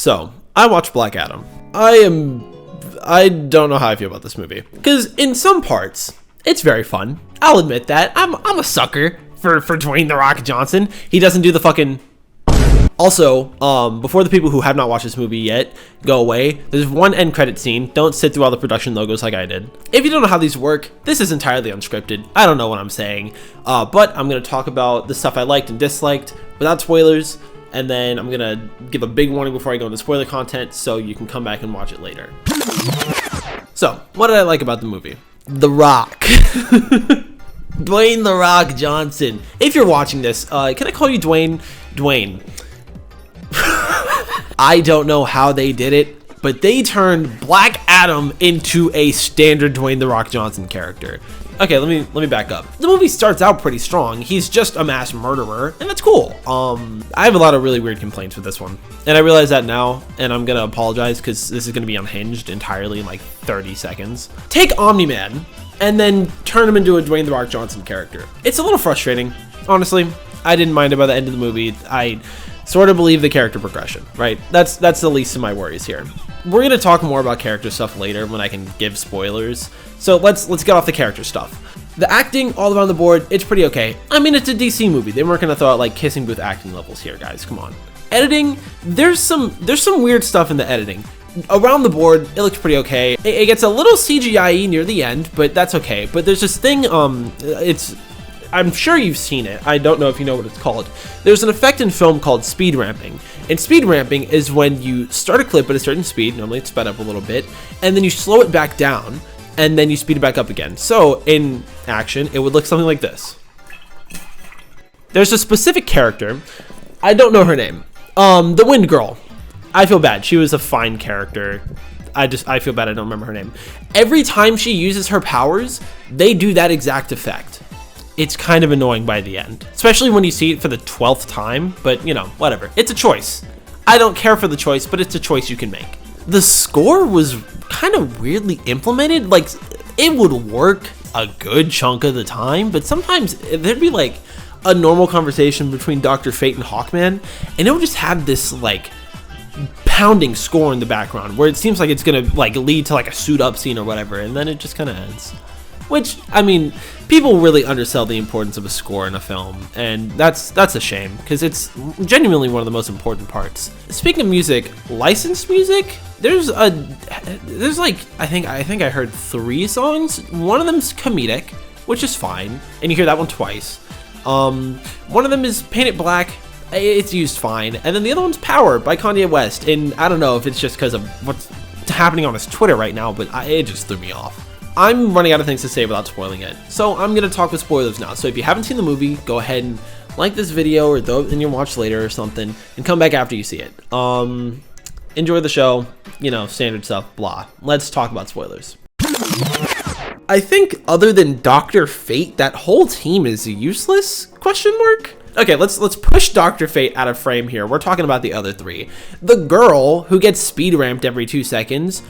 So, I watched Black Adam. I don't know how I feel about this movie. Because in some parts, it's very fun. I'll admit that. I'm a sucker for Dwayne The Rock Johnson. He doesn't do the fucking... Also, before the people who have not watched this movie yet go away, there's one end credit scene. Don't sit through all the production logos like I did. If you don't know how these work, this is entirely unscripted. I don't know what I'm saying, but I'm going to talk about the stuff I liked and disliked without spoilers, and then I'm going to give a big warning before I go into spoiler content so you can come back and watch it later. So, what did I like about the movie? The Rock. Dwayne The Rock Johnson. If you're watching this, can I call you Dwayne? Dwayne. I don't know how they did it, but they turned Black Adam into a standard Dwayne The Rock Johnson character. Okay, let me back up. The movie starts out pretty strong. He's just a mass murderer, and that's cool. I have a lot of really weird complaints with this one, and I realize that now, and I'm gonna apologize because this is gonna be unhinged entirely in like 30 seconds. Take Omni-Man and then turn him into a Dwayne The Rock Johnson character. It's a little frustrating, honestly. I didn't mind it by the end of the movie. I sort of believe the character progression, right? That's the least of my worries here. We're gonna talk more about character stuff later when I can give spoilers. So let's get off the character stuff. The acting all around the board, it's pretty okay. I mean, it's a DC movie. They weren't gonna throw out like kissing booth acting levels here, guys. Come on. Editing, there's some weird stuff in the editing. Around the board, it looks pretty okay. It gets a little CGI-y near the end, but that's okay. But there's this thing, I'm sure you've seen it. I don't know if you know what it's called. There's an effect in film called speed ramping. And speed ramping is when you start a clip at a certain speed, normally it's sped up a little bit, and then you slow it back down, and then you speed it back up again. So in action, it would look something like this. There's a specific character. I don't know her name. The Wind Girl. I feel bad. She was a fine character. I feel bad I don't remember her name. Every time she uses her powers, they do that exact effect. It's kind of annoying by the end, especially when you see it for the 12th time, but you know, whatever. It's a choice. I don't care for the choice, but it's a choice you can make. The score was kind of weirdly implemented. Like, it would work a good chunk of the time, but sometimes there'd be like a normal conversation between Dr. Fate and Hawkman, and it would just have this like pounding score in the background where it seems like it's gonna like lead to like a suit up scene or whatever, and then it just kind of ends. Which, I mean, people really undersell the importance of a score in a film, and that's a shame, because it's genuinely one of the most important parts. Speaking of music, licensed music, there's like, I think I heard 3 songs. One of them's comedic, which is fine, and you hear that one twice. One of them is Paint It Black, it's used fine, and then the other one's Power by Kanye West, and I don't know if it's just because of what's happening on his Twitter right now, but it just threw me off. I'm running out of things to say without spoiling it, so I'm going to talk with spoilers now. So if you haven't seen the movie, go ahead and like this video or throw it in your watch later or something, and come back after you see it. Enjoy the show, you know, standard stuff, blah. Let's talk about spoilers. I think other than Dr. Fate, that whole team is useless, question mark? Okay, let's push Dr. Fate out of frame here. We're talking about the other 3. The girl who gets speed ramped every 2 seconds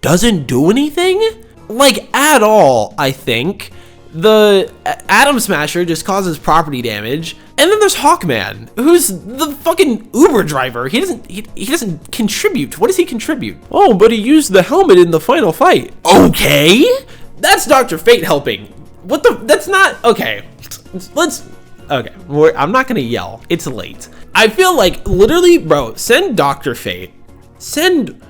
doesn't do anything? Like, at all, I think. The Atom Smasher just causes property damage, and then there's Hawkman, who's the fucking Uber driver. He doesn't contribute. What does he contribute? Oh, but he used the helmet in the final fight. Okay, that's Dr. Fate helping. What the? That's not okay. Okay, I'm not gonna yell. It's late. I feel like literally, bro. Send Dr. Fate. Send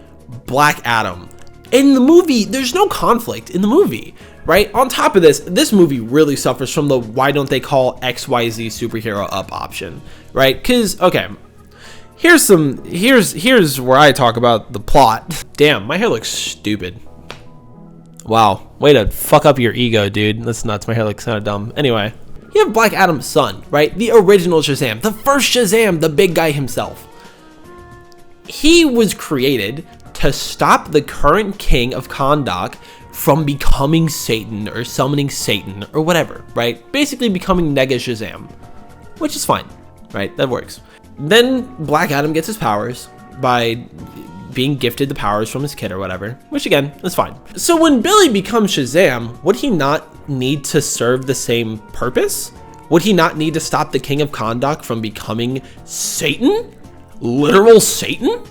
Black Adam. In the movie, there's no conflict in the movie, right? On top of this movie really suffers from the why don't they call XYZ superhero up option, right? Because, okay, here's where I talk about the plot. Damn, my hair looks stupid. Wow, way to fuck up your ego, dude. That's nuts, my hair looks kind of dumb. Anyway, you have Black Adam's son, right? The original Shazam, the first Shazam, the big guy himself. He was created to stop the current king of Kahndaq from becoming Satan or summoning Satan or whatever, right? Basically becoming Nega Shazam, which is fine, right? That works. Then Black Adam gets his powers by being gifted the powers from his kid or whatever, which again, is fine. So when Billy becomes Shazam, would he not need to serve the same purpose? Would he not need to stop the king of Kahndaq from becoming Satan? Literal Satan?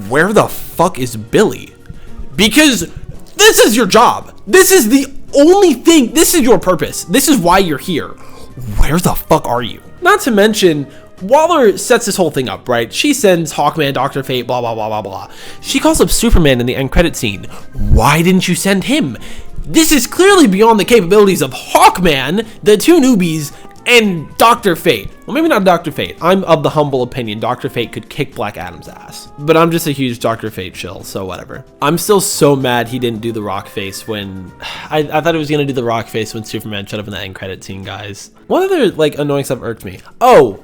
where the fuck is Billy? Because this is your job. This is the only thing. This is your purpose. This is why you're here. Where the fuck are you? Not to mention, Waller sets this whole thing up, right? She sends Hawkman, Dr. Fate, blah, blah, blah, blah, blah. She calls up Superman in the end credit scene. Why didn't you send him? This is clearly beyond the capabilities of Hawkman, the two newbies, and Dr. Fate. Well, maybe not Dr. Fate. I'm of the humble opinion Dr. Fate could kick Black Adam's ass. But I'm just a huge Dr. Fate shill, so whatever. I'm still so mad he didn't do the rock face when... I thought he was going to do the rock face when Superman showed up in the end credit scene, guys. What other, like, annoying stuff irked me? Oh,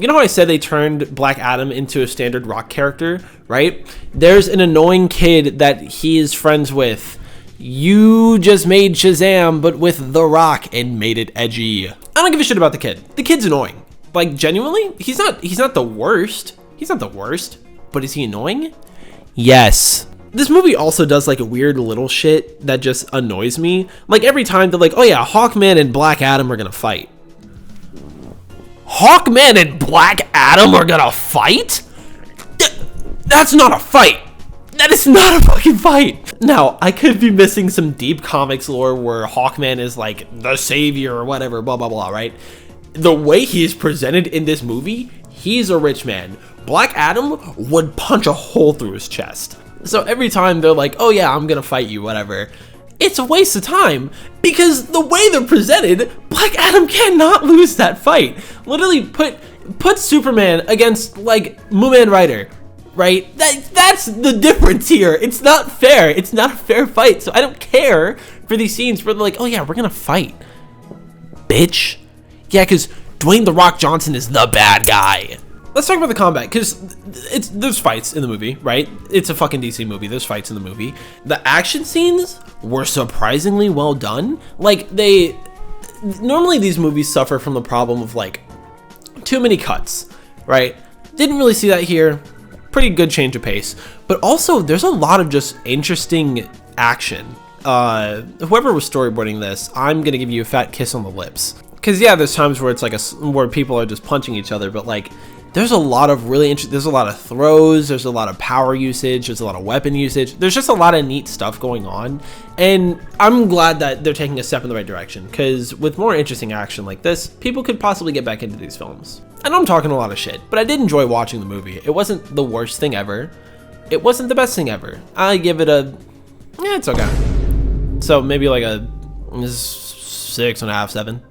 you know how I said they turned Black Adam into a standard rock character, right? There's an annoying kid that he is friends with. You just made Shazam, but with The Rock and made it edgy. I don't give a shit about the kid. The kid's annoying. Like, genuinely, he's not the worst. He's not the worst, but is he annoying? Yes. This movie also does like a weird little shit that just annoys me. Like every time they're like, oh yeah, Hawkman and Black Adam are gonna fight. Hawkman and Black Adam are gonna fight? That's not a fight. That is not a fucking fight. Now, I could be missing some deep comics lore where Hawkman is like the savior or whatever, blah, blah, blah, right? The way he is presented in this movie, he's a rich man. Black Adam would punch a hole through his chest. So every time they're like, oh yeah, I'm gonna fight you, whatever, it's a waste of time because the way they're presented, Black Adam cannot lose that fight. Literally put Superman against like Mooman Rider. Right? That's the difference here. It's not fair. It's not a fair fight. So I don't care for these scenes where they're like, oh yeah, we're gonna fight. Bitch. Yeah, because Dwayne The Rock Johnson is the bad guy. Let's talk about the combat, because there's fights in the movie, right? It's a fucking DC movie. There's fights in the movie. The action scenes were surprisingly well done. Like, normally these movies suffer from the problem of like too many cuts, right? Didn't really see that here. Pretty good change of pace, but also there's a lot of just interesting action. Whoever was storyboarding this, I'm gonna give you a fat kiss on the lips, because yeah, there's times where it's like where people are just punching each other, but like there's a lot of really interesting, there's a lot of throws, there's a lot of power usage, there's a lot of weapon usage, there's just a lot of neat stuff going on, and I'm glad that they're taking a step in the right direction, because with more interesting action like this, people could possibly get back into these films. I know I'm talking a lot of shit, but I did enjoy watching the movie. It wasn't the worst thing ever. It wasn't the best thing ever. I give it a, yeah, it's okay. So maybe like a 6.5, 7.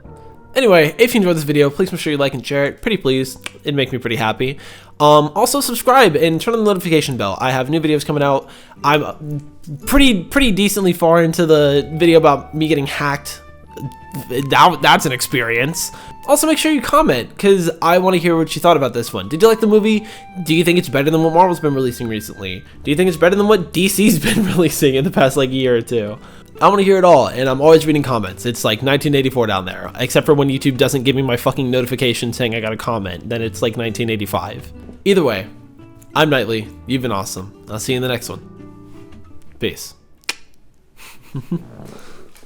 Anyway, if you enjoyed this video, please make sure you like and share it. Pretty please, it'd make me pretty happy. Also subscribe and turn on the notification bell. I have new videos coming out. I'm pretty decently far into the video about me getting hacked. That's an experience. Also, make sure you comment, because I want to hear what you thought about this one. Did you like the movie? Do you think it's better than what Marvel's been releasing recently? Do you think it's better than what DC's been releasing in the past like year or two? I want to hear it all, and I'm always reading comments. It's like 1984 down there, except for when YouTube doesn't give me my fucking notification saying I got a comment. Then it's like 1985. Either way, I'm Knightley. You've been awesome. I'll see you in the next one. Peace.